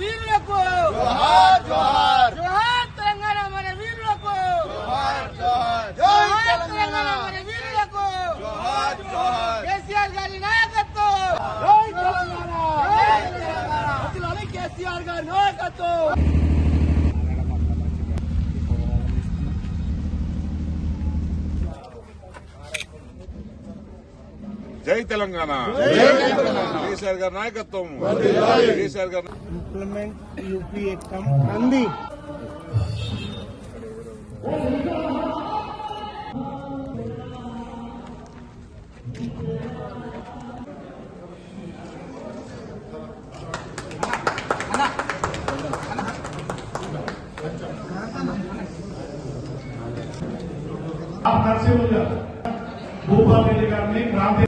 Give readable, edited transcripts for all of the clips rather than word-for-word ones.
వీరులకు జోహార్ జోహార్ జోహార్ తెలంగాణ మన వీరులకు జోహార్ జోహార్ జోహార్ తెలంగాణ మన వీరులకు జోహార్ జోహార్ కేసీఆర్ గారి నాయకత్వం జై తెలంగాణ జై తెలంగాణ అసలు కేసీఆర్ గారి నాయకత్వం జై తెలంగాణ కేసీఆర్ గారి నాయకత్వం కేసీఆర్ గారు इम्प्लीमेंट यूपी एकम गांधी నరసింహ భూపాల్ రెడ్డి గారిని క్రాంతి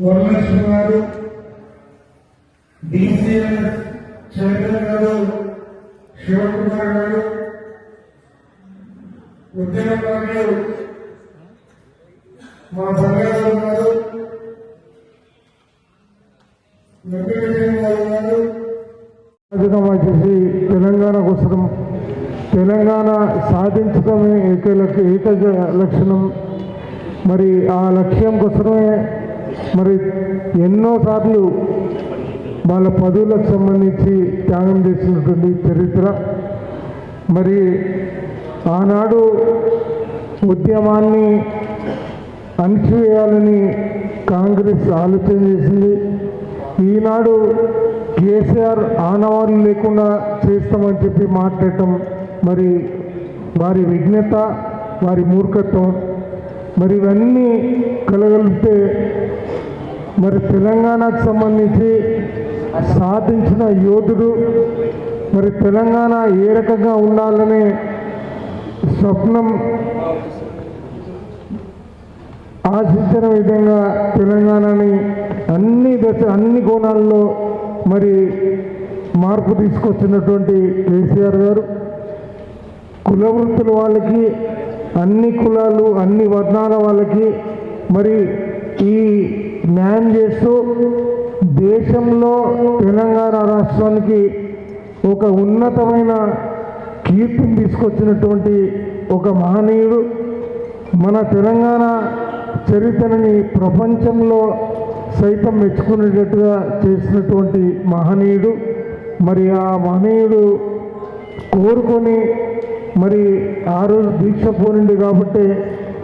వరలక్ష్మి గారు డిసిఎస్ చైతన్య గారు శివకుమార్ గారు ఉద్యమకారులు మా బంగారావు గారు వెంకటేశ్వర గారు రాజీనామా చేసి తెలంగాణ కోసం తెలంగాణ సాధించడమే ఏక లక్షణం. మరి ఆ లక్ష్యం కోసమే మరి ఎన్నోసార్లు వాళ్ళ పదవులకు సంబంధించి త్యాగం చేసినటువంటి చరిత్ర. మరి ఆనాడు ఉద్యమాన్ని అణిచివేయాలని కాంగ్రెస్ ఆలోచన చేసింది. ఈనాడు కేసీఆర్ ఆనవాళ్ళు లేకుండా చేస్తామని చెప్పి మాట్లాడటం మరి వారి విఘ్నత, వారి మూర్ఖత్వం. మరి ఇవన్నీ కలగలిపితే మరి తెలంగాణకు సంబంధించి సాధించిన యోధుడు, మరి తెలంగాణ ఏ రకంగా ఉండాలనే స్వప్నం ఆశించిన విధంగా తెలంగాణని అన్ని కోణాల్లో మరి మార్పు తీసుకొచ్చినటువంటి కేసీఆర్ గారు కుల వృత్తుల వాళ్ళకి, అన్ని కులాలు అన్ని వర్ణాల వాళ్ళకి మరి ఈ న్యాయం చేస్తూ దేశంలో తెలంగాణ రాష్ట్రానికి ఒక ఉన్నతమైన కీర్తిని తీసుకొచ్చినటువంటి ఒక మహనీయుడు. మన తెలంగాణ చరిత్రని ప్రపంచంలో సైతం మెచ్చుకునేటట్టుగా చేసినటువంటి మహనీయుడు. మరి ఆ మహనీయుడు కోరుకొని మరి ఆ రోజు దీక్ష పోనింది కాబట్టి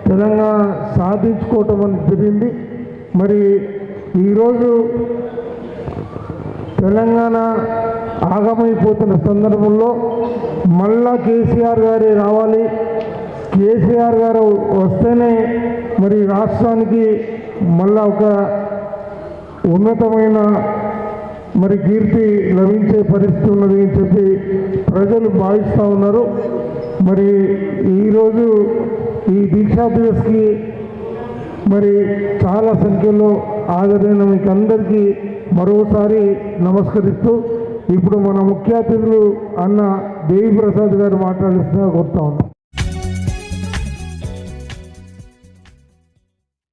తెలంగాణ సాధించుకోవటం అని జరిగింది. మరి ఈరోజు తెలంగాణ ఆగమైపోతున్న సందర్భంలో మళ్ళా కేసీఆర్ గారే రావాలి. కేసీఆర్ గారు వస్తేనే మరి రాష్ట్రానికి మళ్ళా ఒక ఉన్నతమైన మరి కీర్తి లభించే పరిస్థితి ఉన్నది అని చెప్పి ప్రజలు భావిస్తూ ఉన్నారు. మరి ఈరోజు ఈ దీక్షా దివస్కి మరి చాలా సంఖ్యలో హాజరైన మీకు అందరికీ మరోసారి నమస్కరిస్తూ ఇప్పుడు మన ముఖ్య అతిథులు అన్న దేవి ప్రసాద్ గారు మాట్లాడిస్తున్నా కోరుతా ఉన్నాం.